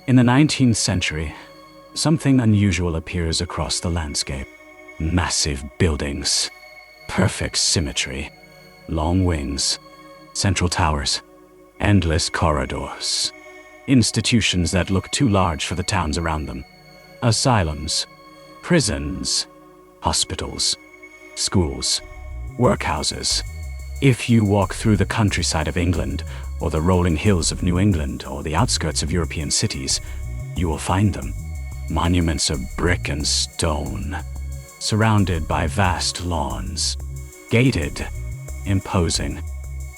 In the 19th century, something unusual appears across the landscape. Massive buildings, perfect symmetry, long wings, central towers, endless corridors. Institutions that look too large for the towns around them. Asylums, prisons, hospitals, schools, workhouses. If you walk through the countryside of England, or the rolling hills of New England, or the outskirts of European cities, you will find them. Monuments of brick and stone, surrounded by vast lawns, gated, imposing.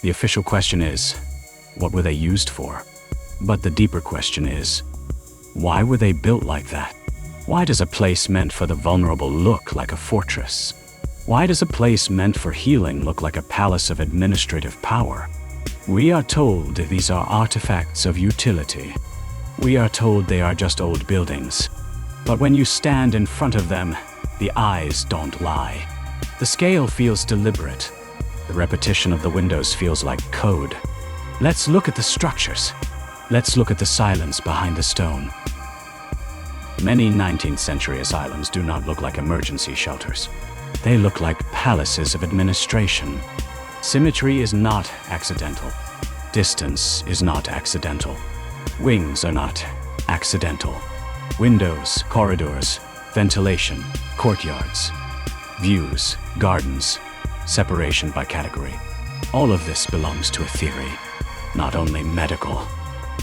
The official question is, what were they used for? But the deeper question is, why were they built like that? Why does a place meant for the vulnerable look like a fortress? Why does a place meant for healing look like a palace of administrative power? We are told these are artifacts of utility. We are told they are just old buildings. But when you stand in front of them, the eyes don't lie. The scale feels deliberate. The repetition of the windows feels like code. Let's look at the structures. Let's look at the silence behind the stone. Many 19th century asylums do not look like emergency shelters. They look like palaces of administration. Symmetry is not accidental. Distance is not accidental. Wings are not accidental. Windows, corridors, ventilation, courtyards, views, gardens, separation by category. All of this belongs to a theory, not only medical,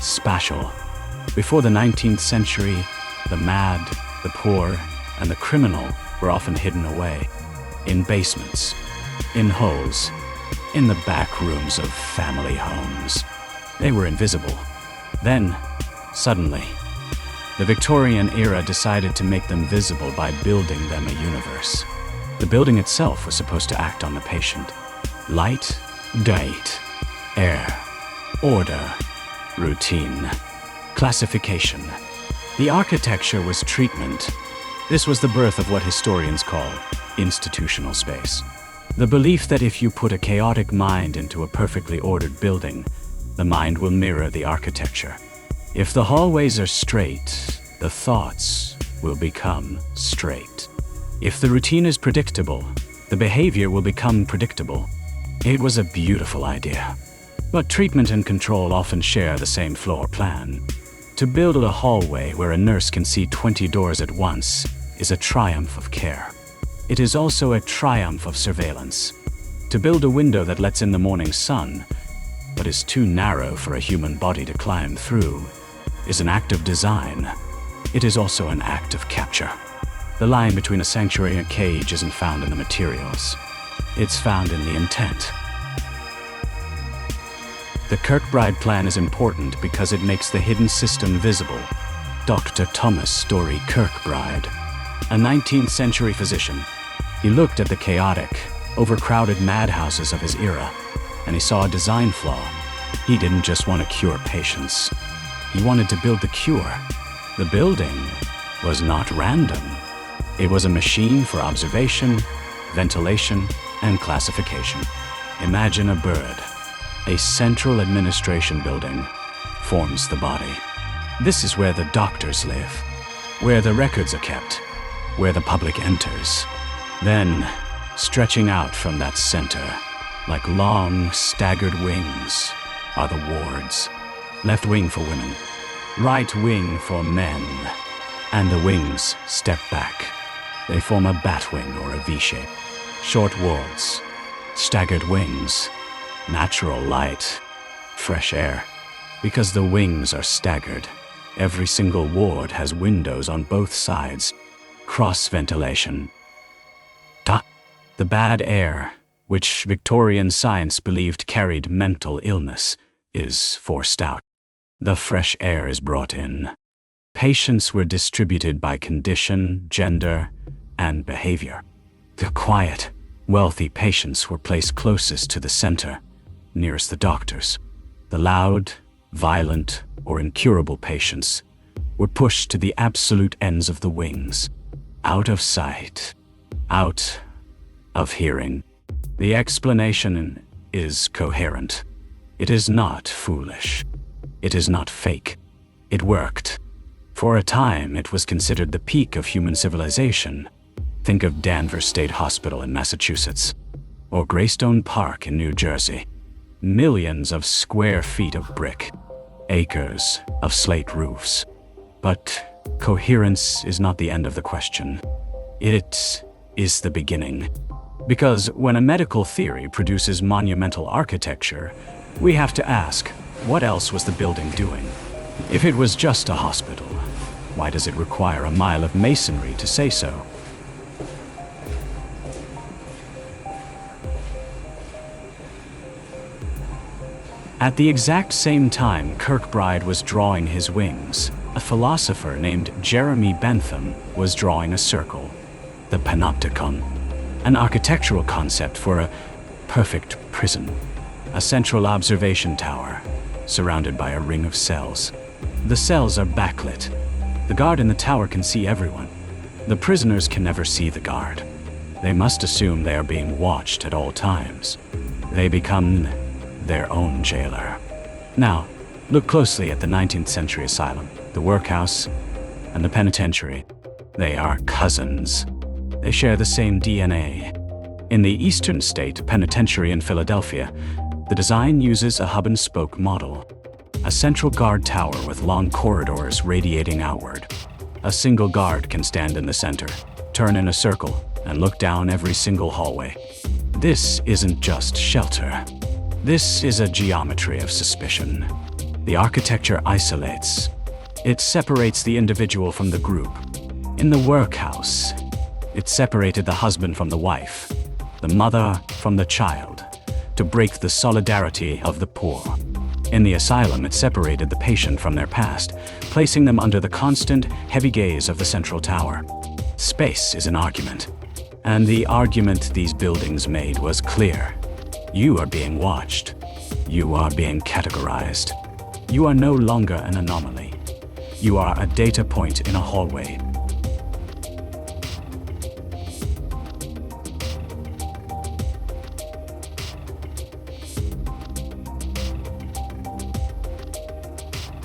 spatial. Before the 19th century, the mad, the poor, and the criminal were often hidden away. In basements, in holes, in the back rooms of family homes. They were invisible. Then, suddenly, the Victorian era decided to make them visible by building them a universe. The building itself was supposed to act on the patient. Light, light, air, order, routine, classification. The architecture was treatment. This was the birth of what historians call institutional space. The belief that if you put a chaotic mind into a perfectly ordered building, the mind will mirror the architecture. If the hallways are straight, the thoughts will become straight. If the routine is predictable, the behavior will become predictable. It was a beautiful idea. But treatment and control often share the same floor plan. To build a hallway where a nurse can see 20 doors at once is a triumph of care. It is also a triumph of surveillance. To build a window that lets in the morning sun, but is too narrow for a human body to climb through, is an act of design. It is also an act of capture. The line between a sanctuary and a cage isn't found in the materials. It's found in the intent. The Kirkbride Plan is important because it makes the hidden system visible. Dr. Thomas Story Kirkbride, a 19th century physician, he looked at the chaotic, overcrowded madhouses of his era, and he saw a design flaw. He didn't just want to cure patients. He wanted to build the cure. The building was not random. It was a machine for observation, ventilation, and classification. Imagine a bird. A central administration building forms the body. This is where the doctors live, where the records are kept, where the public enters. Then, stretching out from that center, like long, staggered wings, are the wards. Left wing for women, right wing for men, and the wings step back. They form a bat wing or a V-shape. Short wards, staggered wings, natural light, fresh air. Because the wings are staggered, every single ward has windows on both sides. Cross-ventilation. The bad air, which Victorian science believed carried mental illness, is forced out. The fresh air is brought in. Patients were distributed by condition, gender, and behavior. The quiet, wealthy patients were placed closest to the center, nearest the doctors. The loud, violent, or incurable patients were pushed to the absolute ends of the wings, out of sight, out of hearing. The explanation is coherent. It is not foolish. It is not fake. It worked. For a time, it was considered the peak of human civilization. Think of Danvers State Hospital in Massachusetts, or Greystone Park in New Jersey. Millions of square feet of brick, acres of slate roofs. But coherence is not the end of the question. It is the beginning. Because when a medical theory produces monumental architecture, we have to ask, what else was the building doing? If it was just a hospital, why does it require a mile of masonry to say so? At the exact same time Kirkbride was drawing his wings, a philosopher named Jeremy Bentham was drawing a circle, the Panopticon, an architectural concept for a perfect prison, a central observation tower surrounded by a ring of cells. The cells are backlit. The guard in the tower can see everyone. The prisoners can never see the guard. They must assume they are being watched at all times. They become their own jailer. Now, look closely at the 19th-century asylum, the workhouse, and the penitentiary. They are cousins. They share the same DNA. In the Eastern State Penitentiary in Philadelphia, the design uses a hub-and-spoke model. A central guard tower with long corridors radiating outward. A single guard can stand in the center, turn in a circle, and look down every single hallway. This isn't just shelter. This is a geometry of suspicion. The architecture isolates. It separates the individual from the group. In the workhouse, it separated the husband from the wife, the mother from the child, to break the solidarity of the poor. In the asylum, it separated the patient from their past, placing them under the constant, heavy gaze of the central tower. Space is an argument, and the argument these buildings made was clear. You are being watched. You are being categorized. You are no longer an anomaly. You are a data point in a hallway.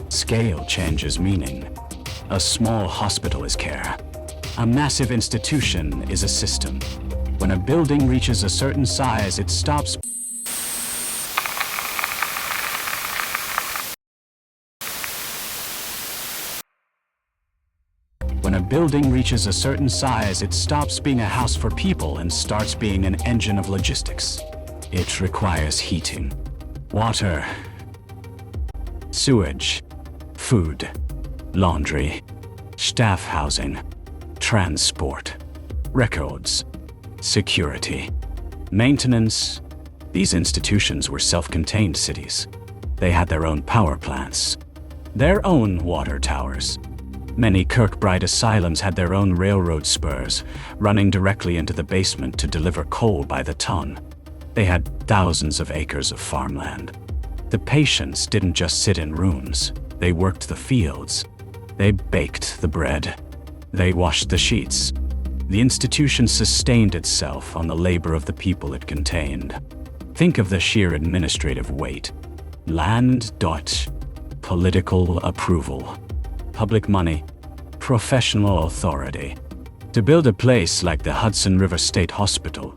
Scale changes meaning. A small hospital is care. A massive institution is a system. When a building reaches a certain size, it stops. When a building reaches a certain size, it stops being a house for people and starts being an engine of logistics. It requires heating, water, sewage, food, laundry, staff housing, transport, records, security, maintenance. These institutions were self-contained cities. They had their own power plants, their own water towers. Many Kirkbride asylums had their own railroad spurs, running directly into the basement to deliver coal by the ton. They had thousands of acres of farmland. The patients didn't just sit in rooms. They worked the fields. They baked the bread. They washed the sheets. The institution sustained itself on the labor of the people it contained. Think of the sheer administrative weight. Land, political approval, public money, professional authority. To build a place like the Hudson River State Hospital,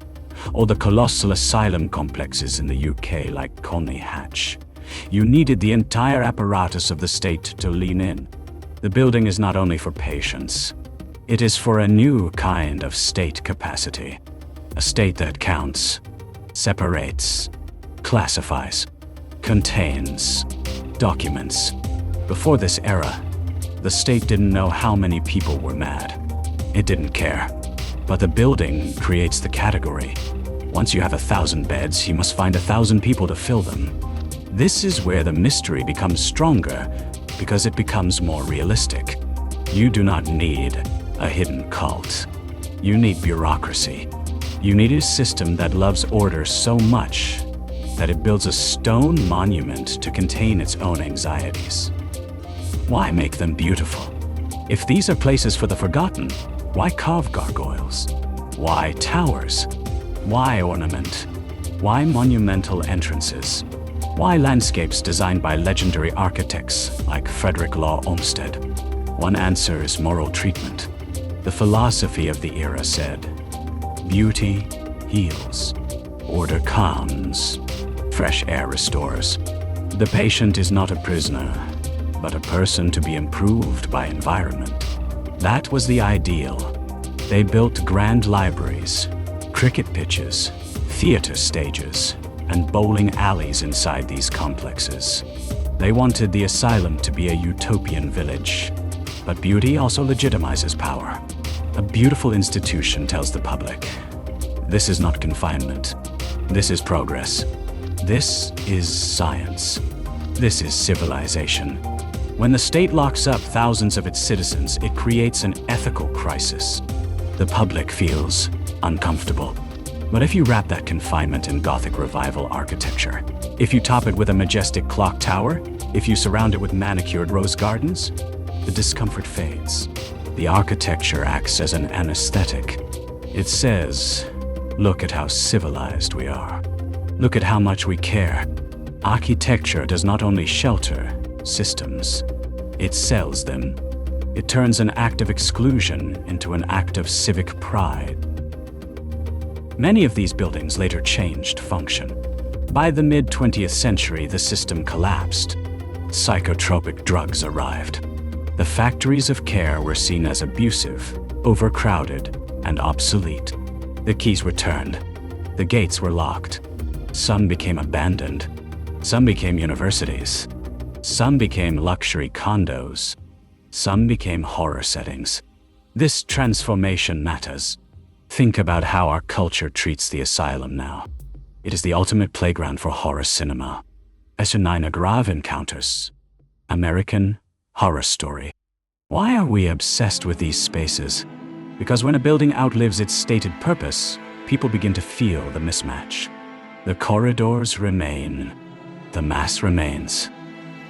or the colossal asylum complexes in the UK like Colney Hatch, you needed the entire apparatus of the state to lean in. The building is not only for patients. It is for a new kind of state capacity. A state that counts, separates, classifies, contains, documents. Before this era, the state didn't know how many people were mad. It didn't care. But the building creates the category. Once you have 1,000 beds, you must find 1,000 people to fill them. This is where the mystery becomes stronger, because it becomes more realistic. You do not need a hidden cult. You need bureaucracy. You need a system that loves order so much that it builds a stone monument to contain its own anxieties. Why make them beautiful? If these are places for the forgotten, why carve gargoyles? Why towers? Why ornament? Why monumental entrances? Why landscapes designed by legendary architects like Frederick Law Olmsted? One answer is moral treatment. The philosophy of the era said, beauty heals, order calms, fresh air restores. The patient is not a prisoner, but a person to be improved by environment. That was the ideal. They built grand libraries, cricket pitches, theater stages, and bowling alleys inside these complexes. They wanted the asylum to be a utopian village. But beauty also legitimizes power. A beautiful institution tells the public, this is not confinement. This is progress. This is science. This is civilization. When the state locks up thousands of its citizens, it creates an ethical crisis. The public feels uncomfortable. But if you wrap that confinement in Gothic revival architecture, if you top it with a majestic clock tower, if you surround it with manicured rose gardens, the discomfort fades. The architecture acts as an anesthetic. It says, look at how civilized we are. Look at how much we care. Architecture does not only shelter systems, it sells them. It turns an act of exclusion into an act of civic pride. Many of these buildings later changed function. By the mid-20th century, the system collapsed. Psychotropic drugs arrived. The factories of care were seen as abusive, overcrowded, and obsolete. The keys were turned. The gates were locked. Some became abandoned. Some became universities. Some became luxury condos. Some became horror settings. This transformation matters. Think about how our culture treats the asylum now. It is the ultimate playground for horror cinema. Eshenina Grave encounters. American Horror Story. Why are we obsessed with these spaces? Because when a building outlives its stated purpose, people begin to feel the mismatch. The corridors remain. The mass remains.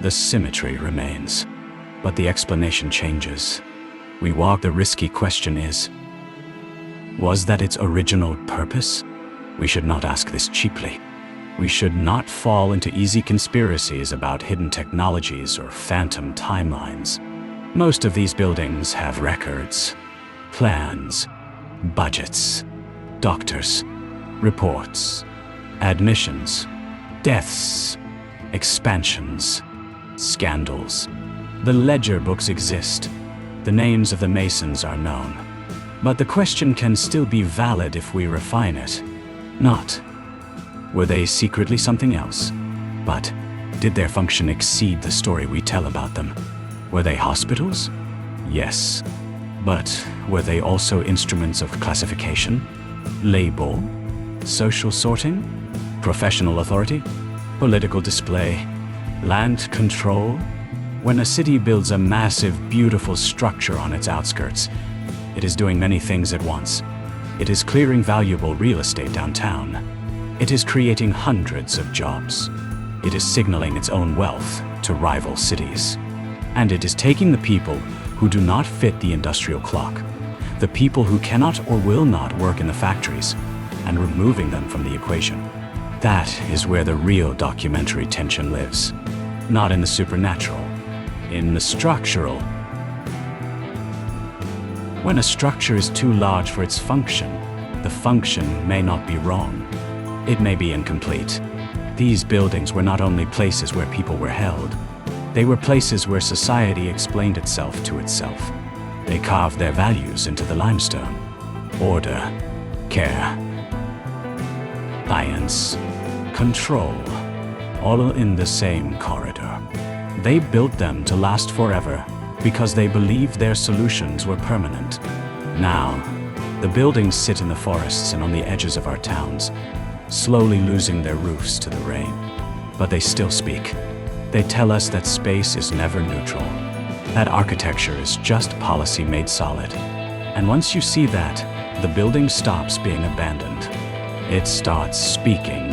The symmetry remains. But the explanation changes. The risky question is, was that its original purpose? We should not ask this cheaply. We should not fall into easy conspiracies about hidden technologies or phantom timelines. Most of these buildings have records, plans, budgets, doctors, reports, admissions, deaths, expansions, scandals. The ledger books exist. The names of the Masons are known. But the question can still be valid if we refine it. Not, were they secretly something else? But, did their function exceed the story we tell about them? Were they hospitals? Yes. But, were they also instruments of classification, label, social sorting, professional authority, political display, land control? When a city builds a massive, beautiful structure on its outskirts, it is doing many things at once. It is clearing valuable real estate downtown. It is creating hundreds of jobs. It is signaling its own wealth to rival cities. And it is taking the people who do not fit the industrial clock, the people who cannot or will not work in the factories, and removing them from the equation. That is where the real documentary tension lives. Not in the supernatural, in the structural. When a structure is too large for its function, the function may not be wrong. It may be incomplete. These buildings were not only places where people were held, they were places where society explained itself to itself. They carved their values into the limestone. Order, care, science, control, all in the same corridor. They built them to last forever because they believed their solutions were permanent. Now, the buildings sit in the forests and on the edges of our towns, slowly losing their roofs to the rain. But they still speak. They tell us that space is never neutral, that architecture is just policy made solid. And once you see that, the building stops being abandoned. It starts speaking.